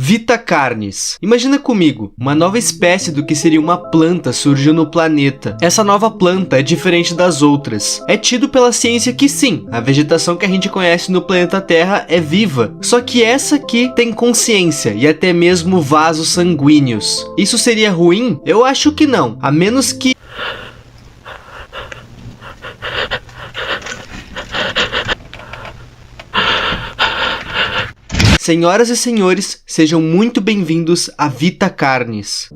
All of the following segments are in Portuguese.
Vita Carnis. Imagina comigo, uma nova espécie do que seria uma planta surgiu no planeta. Essa nova planta é diferente das outras. É tido pela ciência que sim, a vegetação que a gente conhece no planeta Terra é viva. Só que essa aqui tem consciência e até mesmo vasos sanguíneos. Isso seria ruim? Eu acho que não, a menos que... Senhoras e senhores, sejam muito bem-vindos a Vita Carnis.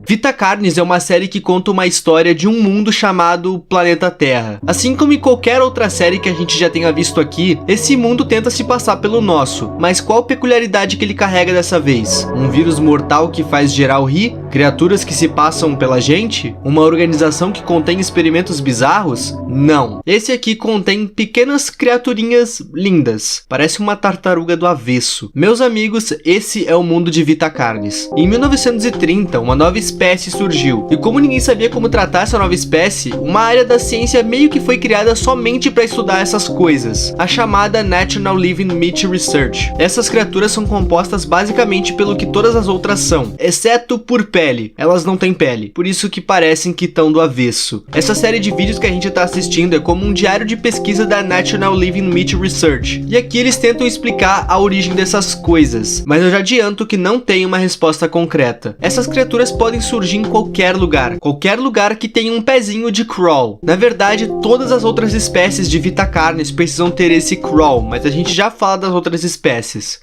Vita Carnis é uma série que conta uma história de um mundo chamado Planeta Terra. Assim como em qualquer outra série que a gente já tenha visto aqui, esse mundo tenta se passar pelo nosso. Mas qual peculiaridade que ele carrega dessa vez? Um vírus mortal que faz geral rir? Criaturas que se passam pela gente? Uma organização que contém experimentos bizarros? Não. Esse aqui contém pequenas criaturinhas lindas. Parece uma tartaruga do avesso. Meus amigos, esse é o mundo de Vita Carnis. Em 1930, uma nova espécie surgiu. E como ninguém sabia como tratar essa nova espécie, uma área da ciência meio que foi criada somente para estudar essas coisas. A chamada National Living Meat Research. Essas criaturas são compostas basicamente pelo que todas as outras são, exceto por pele. Elas não têm pele, por isso que parecem que estão do avesso. Essa série de vídeos que a gente está assistindo é como um diário de pesquisa da National Living Meat Research. E aqui eles tentam explicar a origem dessas coisas, mas eu já adianto que não tem uma resposta concreta. Essas criaturas podem surgir em qualquer lugar que tenha um pezinho de crawl. Na verdade, todas as outras espécies de Vita Carnis precisam ter esse crawl, mas a gente já fala das outras espécies.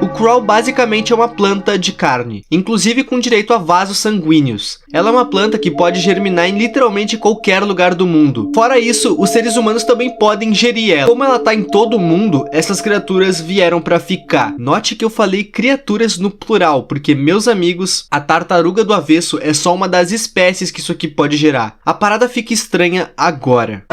O crawl basicamente é uma planta de carne, inclusive com direito a vasos sanguíneos. Ela é uma planta que pode germinar em literalmente qualquer lugar do mundo. Fora isso, os seres humanos também podem ingerir ela. Como ela tá em todo mundo, essas criaturas vieram pra ficar. Note que eu falei criaturas no plural, porque, meus amigos, a tartaruga do avesso é só uma das espécies que isso aqui pode gerar. A parada fica estranha agora.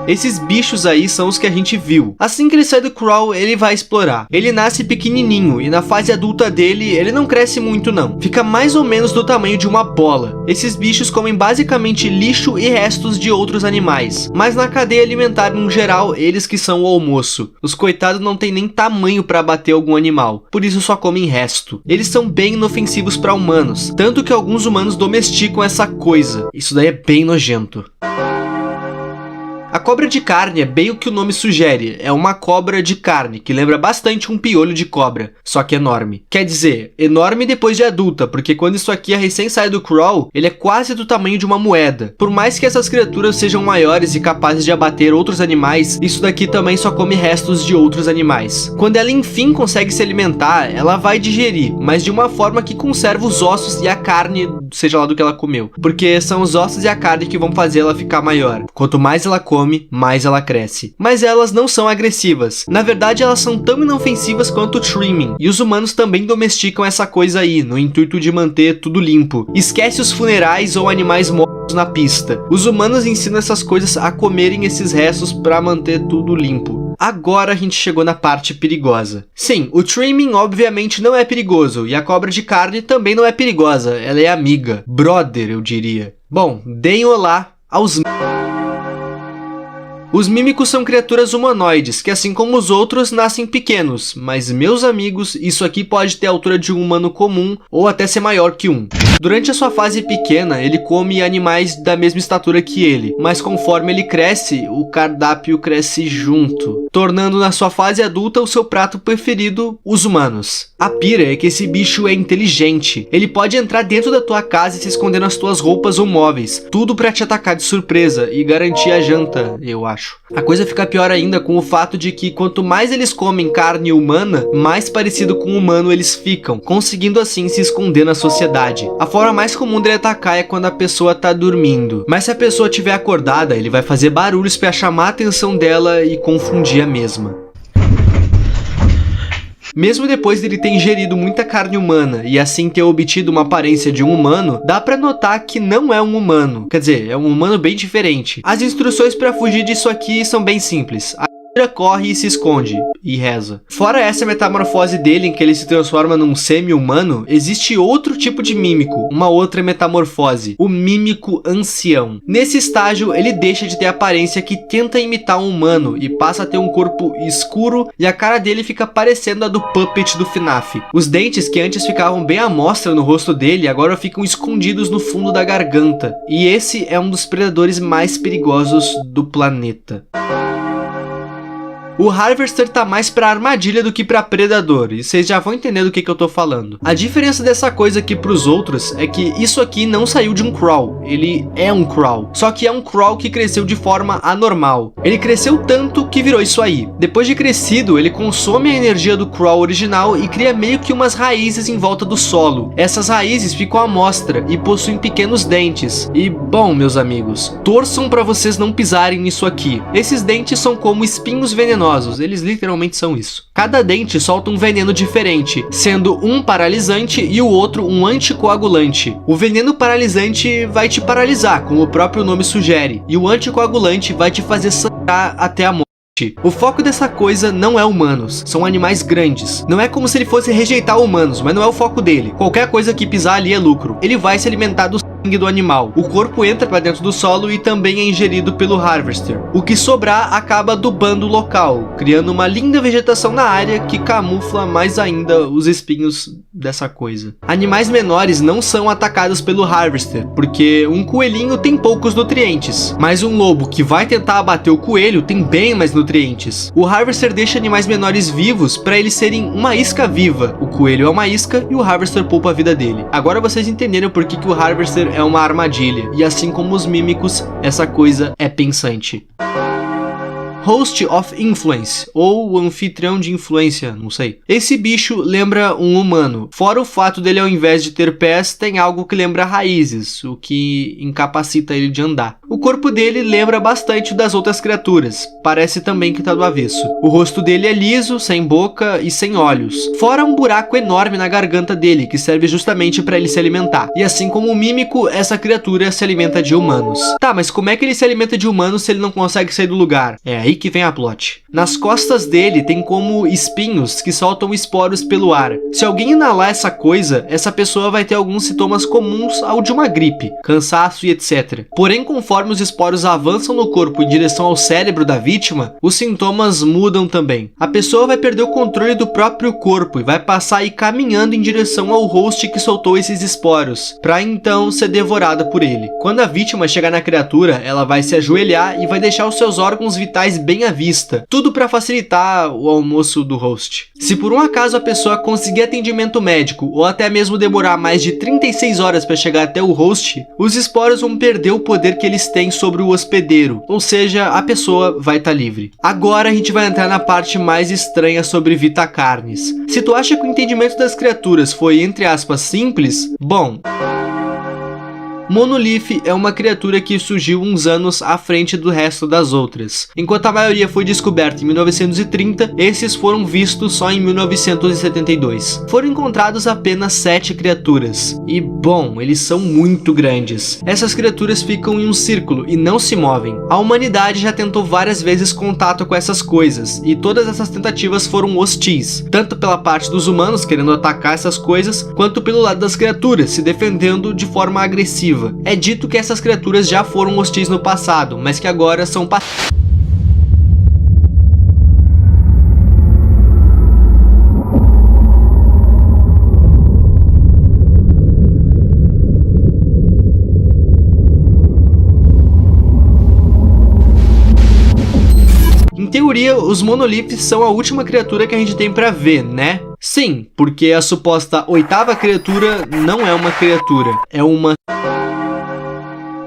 Esses bichos aí são os que a gente viu. Assim que ele sai do crawl, ele vai explorar. Ele nasce pequenininho e na fase adulta dele, ele não cresce muito não. Fica mais ou menos do tamanho de uma bola. Esses bichos comem basicamente lixo e restos de outros animais. Mas na cadeia alimentar, no geral, eles que são o almoço. Os coitados não tem nem tamanho para abater algum animal. Por isso só comem resto. Eles são bem inofensivos para humanos. Tanto que alguns humanos domesticam essa coisa. Isso daí é bem nojento. A cobra de carne é bem o que o nome sugere, é uma cobra de carne, que lembra bastante um piolho de cobra, só que enorme. Quer dizer, enorme depois de adulta, porque quando isso aqui é recém sai do crawl, ele é quase do tamanho de uma moeda. Por mais que essas criaturas sejam maiores e capazes de abater outros animais, isso daqui também só come restos de outros animais. Quando ela enfim consegue se alimentar, ela vai digerir, mas de uma forma que conserva os ossos e a carne, seja lá do que ela comeu. Porque são os ossos e a carne que vão fazer ela ficar maior. Quanto mais ela come, mais ela cresce. Mas elas não são agressivas. Na verdade, elas são tão inofensivas quanto o trimming. E os humanos também domesticam essa coisa aí, no intuito de manter tudo limpo. Esquece os funerais ou animais mortos na pista. Os humanos ensinam essas coisas a comerem esses restos para manter tudo limpo. Agora a gente chegou na parte perigosa. Sim, o trimming obviamente não é perigoso, e a cobra de carne também não é perigosa, ela é amiga, brother eu diria. Bom, deem olá aos... Os mímicos são criaturas humanoides, que assim como os outros, nascem pequenos, mas meus amigos, isso aqui pode ter a altura de um humano comum, ou até ser maior que um. Durante a sua fase pequena, ele come animais da mesma estatura que ele, mas conforme ele cresce, o cardápio cresce junto, tornando na sua fase adulta o seu prato preferido, os humanos. A pira é que esse bicho é inteligente, ele pode entrar dentro da tua casa e se esconder nas tuas roupas ou móveis, tudo pra te atacar de surpresa e garantir a janta, eu acho. A coisa fica pior ainda com o fato de que quanto mais eles comem carne humana, mais parecido com o humano eles ficam, conseguindo assim se esconder na sociedade. A forma mais comum dele atacar é quando a pessoa tá dormindo, mas se a pessoa estiver acordada, ele vai fazer barulhos para chamar a atenção dela e confundir a mesma. Mesmo depois dele ter ingerido muita carne humana e assim ter obtido uma aparência de um humano, dá pra notar que não é um humano. Quer dizer, é um humano bem diferente. As instruções pra fugir disso aqui são bem simples. corre e se esconde, e reza. Fora essa metamorfose dele, em que ele se transforma num semi-humano, existe outro tipo de mímico, uma outra metamorfose, o mímico ancião. Nesse estágio, ele deixa de ter a aparência que tenta imitar um humano e passa a ter um corpo escuro e a cara dele fica parecendo a do Puppet do FNAF. Os dentes, que antes ficavam bem à mostra no rosto dele, agora ficam escondidos no fundo da garganta. E esse é um dos predadores mais perigosos do planeta. O Harvester tá mais pra armadilha do que pra predador, e vocês já vão entender do que eu tô falando. A diferença dessa coisa aqui pros outros é que isso aqui não saiu de um crawl, ele é um crawl. Só que é um crawl que cresceu de forma anormal. Ele cresceu tanto que virou isso aí. Depois de crescido, ele consome a energia do crawl original e cria meio que umas raízes em volta do solo. Essas raízes ficam à mostra e possuem pequenos dentes. E, bom, meus amigos, torçam pra vocês não pisarem nisso aqui. Esses dentes são como espinhos venenosos. Eles literalmente são isso. Cada dente solta um veneno diferente, sendo um paralisante e o outro um anticoagulante. O veneno paralisante vai te paralisar, como o próprio nome sugere, e o anticoagulante vai te fazer sangrar até a morte. O foco dessa coisa não é humanos, são animais grandes. Não é como se ele fosse rejeitar humanos, mas não é o foco dele. Qualquer coisa que pisar ali é lucro. Ele vai se alimentar do sangue do animal. O corpo entra para dentro do solo e também é ingerido pelo Harvester. O que sobrar acaba adubando o local, criando uma linda vegetação na área que camufla mais ainda os espinhos dessa coisa. Animais menores não são atacados pelo Harvester, porque um coelhinho tem poucos nutrientes, mas um lobo que vai tentar abater o coelho tem bem mais nutrientes. O Harvester deixa animais menores vivos para eles serem uma isca viva. O coelho é uma isca e o Harvester poupa a vida dele. Agora vocês entenderam por que o Harvester é uma armadilha, e assim como os mímicos, essa coisa é pensante. Host of Influence, ou anfitrião de influência, não sei. Esse bicho lembra um humano, fora o fato dele, ao invés de ter pés, tem algo que lembra raízes, o que incapacita ele de andar. O corpo dele lembra bastante das outras criaturas, parece também que tá do avesso. O rosto dele é liso, sem boca e sem olhos, fora um buraco enorme na garganta dele, que serve justamente para ele se alimentar. E assim como o mímico, essa criatura se alimenta de humanos. Tá, mas como é que ele se alimenta de humanos se ele não consegue sair do lugar? É aí que vem a plot. Nas costas dele tem como espinhos que soltam esporos pelo ar. Se alguém inalar essa coisa, essa pessoa vai ter alguns sintomas comuns ao de uma gripe, cansaço e etc. Porém, conforme os esporos avançam no corpo em direção ao cérebro da vítima, os sintomas mudam também. A pessoa vai perder o controle do próprio corpo e vai passar a ir caminhando em direção ao host que soltou esses esporos, para então ser devorada por ele. Quando a vítima chegar na criatura, ela vai se ajoelhar e vai deixar os seus órgãos vitais bem à vista, tudo para facilitar o almoço do host. Se por um acaso a pessoa conseguir atendimento médico ou até mesmo demorar mais de 36 horas para chegar até o host, os esporos vão perder o poder que eles têm sobre o hospedeiro, ou seja, a pessoa vai estar livre. Agora a gente vai entrar na parte mais estranha sobre Vitacarnes. Se tu acha que o entendimento das criaturas foi, entre aspas, simples, bom... Monolith é uma criatura que surgiu uns anos à frente do resto das outras. Enquanto a maioria foi descoberta em 1930, esses foram vistos só em 1972. Foram encontrados apenas 7 criaturas. E, bom, eles são muito grandes. Essas criaturas ficam em um círculo e não se movem. A humanidade já tentou várias vezes contato com essas coisas, e todas essas tentativas foram hostis, tanto pela parte dos humanos querendo atacar essas coisas, quanto pelo lado das criaturas, se defendendo de forma agressiva. É dito que essas criaturas já foram hostis no passado, mas que agora são Em teoria, os monoliths são a última criatura que a gente tem pra ver, né? Sim, porque a suposta 8ª criatura não é uma criatura, é uma...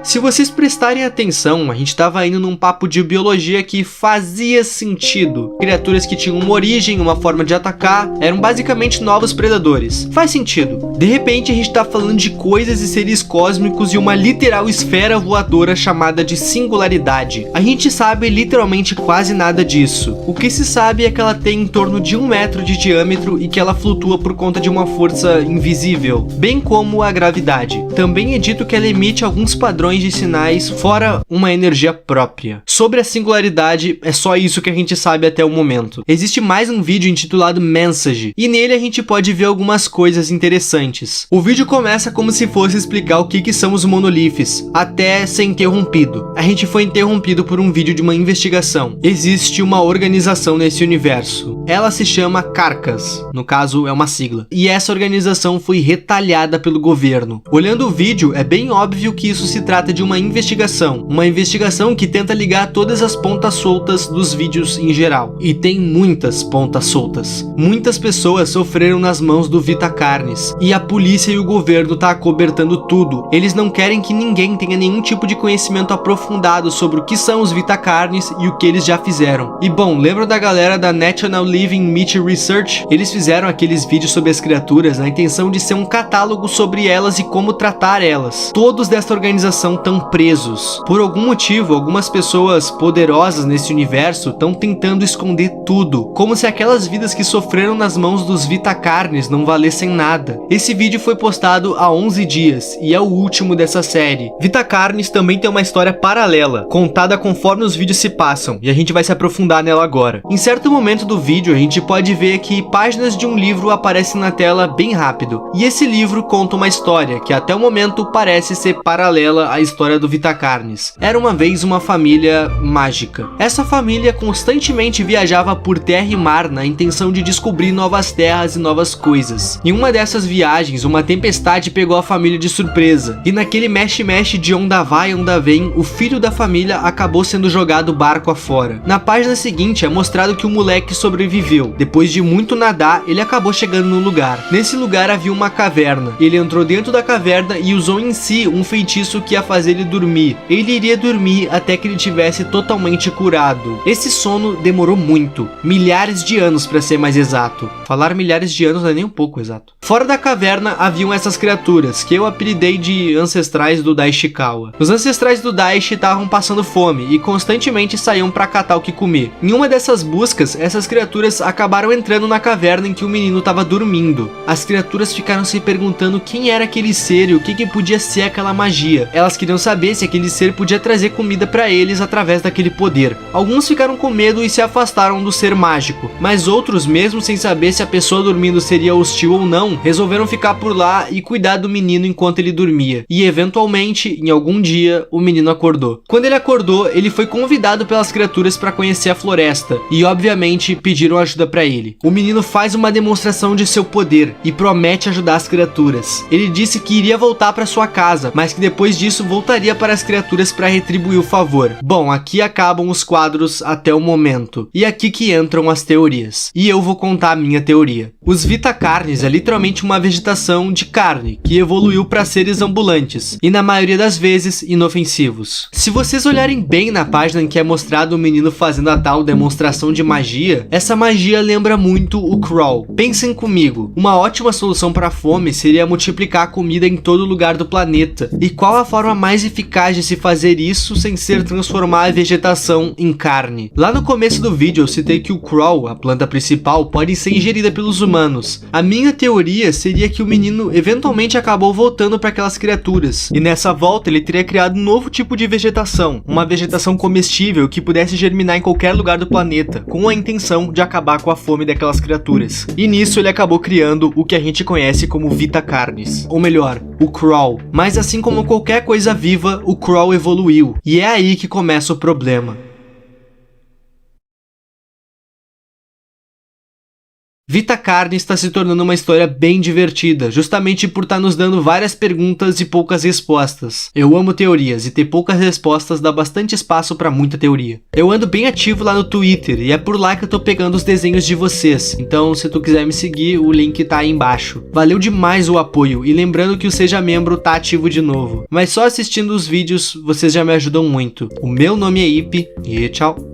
Se vocês prestarem atenção, a gente estava indo num papo de biologia que fazia sentido. Criaturas que tinham uma origem, uma forma de atacar, eram basicamente novos predadores. Faz sentido. De repente a gente está falando de coisas e seres cósmicos e uma literal esfera voadora chamada de singularidade. A gente sabe literalmente quase nada disso. O que se sabe é que ela tem em torno de 1 metro de diâmetro e que ela flutua por conta de uma força invisível, bem como a gravidade. Também é dito que ela emite alguns padrões padrões de sinais, fora uma energia própria. Sobre a singularidade, é só isso que a gente sabe até o momento. Existe mais um vídeo intitulado Message, e nele a gente pode ver algumas coisas interessantes. O vídeo começa como se fosse explicar o que são os monoliths, até ser interrompido. A gente foi interrompido por um vídeo de uma investigação. Existe uma organização nesse universo. Ela se chama Carcass, no caso é uma sigla. E essa organização foi retalhada pelo governo. Olhando o vídeo, é bem óbvio que isso se trata de uma investigação. Uma investigação que tenta ligar todas as pontas soltas dos vídeos em geral. E tem muitas pontas soltas. Muitas pessoas sofreram nas mãos do Vita Carnes. E a polícia e o governo tá acobertando tudo. Eles não querem que ninguém tenha nenhum tipo de conhecimento aprofundado sobre o que são os Vita Carnes e o que eles já fizeram. E bom, lembra da galera da National Living Meat Research? Eles fizeram aqueles vídeos sobre as criaturas na intenção de ser um catálogo sobre elas e como tratar elas. Todos desta organização estão presos. Por algum motivo, algumas pessoas poderosas nesse universo estão tentando esconder tudo, como se aquelas vidas que sofreram nas mãos dos Vita Carnes não valessem nada. Esse vídeo foi postado há 11 dias e é o último dessa série. Vita Carnes também tem uma história paralela, contada conforme os vídeos se passam, e a gente vai se aprofundar nela agora. Em certo momento do vídeo, a gente pode ver que páginas de um livro aparecem na tela bem rápido, e esse livro conta uma história que até o momento parece ser paralela à história do Vita Carnes. Era uma vez uma família mágica. Essa família constantemente viajava por terra e mar na intenção de descobrir novas terras e novas coisas. Em uma dessas viagens, uma tempestade pegou a família de surpresa, e naquele mexe-mexe de onda vai, onda vem, o filho da família acabou sendo jogado barco afora. Na página seguinte é mostrado que o moleque sobreviveu. Depois de muito nadar, ele acabou chegando no lugar. Nesse lugar havia uma caverna. Ele entrou dentro da caverna e usou em si um feitiço que ia fazer ele dormir. Ele iria dormir até que ele tivesse totalmente curado. Esse sono demorou muito, milhares de anos para ser mais exato. Falar milhares de anos não é nem um pouco exato. Fora da caverna haviam essas criaturas, que eu apelidei de ancestrais do Daishikawa. Os ancestrais do Daishi estavam passando fome e constantemente saíam para catar o que comer. Em uma dessas buscas, essas criaturas acabaram entrando na caverna em que o menino estava dormindo. As criaturas ficaram se perguntando quem era aquele ser e o que podia ser aquela magia. Elas queriam saber se aquele ser podia trazer comida para eles através daquele poder. Alguns ficaram com medo e se afastaram do ser mágico, mas outros, mesmo sem saber se a pessoa dormindo seria hostil ou não, resolveram ficar por lá e cuidar do menino enquanto ele dormia. E eventualmente, em algum dia, o menino acordou. Quando ele acordou, ele foi convidado pelas criaturas para conhecer a floresta e obviamente pediram ajuda para ele. O menino faz uma demonstração de seu poder e promete ajudar as criaturas. Ele disse que iria voltar para sua casa, mas que depois disso voltaria para as criaturas para retribuir o favor. Bom, aqui acabam os quadros até o momento. E aqui que entram as teorias. E eu vou contar a minha teoria. Os Vita Carnes é literalmente uma vegetação de carne que evoluiu para seres ambulantes e na maioria das vezes inofensivos. Se vocês olharem bem na página em que é mostrado o menino fazendo a tal demonstração de magia, essa magia lembra muito o Crawl. Pensem comigo, uma ótima solução para a fome seria multiplicar a comida em todo lugar do planeta. E qual a forma mais eficaz de se fazer isso sem ser transformar a vegetação em carne? Lá no começo do vídeo eu citei que o Crawl, a planta principal, pode ser ingerida pelos humanos. A minha teoria seria que o menino eventualmente acabou voltando para aquelas criaturas, e nessa volta ele teria criado um novo tipo de vegetação, uma vegetação comestível que pudesse germinar em qualquer lugar do planeta, com a intenção de acabar com a fome daquelas criaturas. E nisso ele acabou criando o que a gente conhece como Vita Carnes, ou melhor, o Crawl. Mas assim como qualquer coisa viva, o Crawl evoluiu, e é aí que começa o problema. Vita Carnes está se tornando uma história bem divertida, justamente por estar nos dando várias perguntas e poucas respostas. Eu amo teorias, e ter poucas respostas dá bastante espaço para muita teoria. Eu ando bem ativo lá no Twitter, e é por lá que eu tô pegando os desenhos de vocês, então se tu quiser me seguir, o link tá aí embaixo. Valeu demais o apoio, e lembrando que o Seja Membro tá ativo de novo. Mas só assistindo os vídeos, vocês já me ajudam muito. O meu nome é Ipe, e tchau!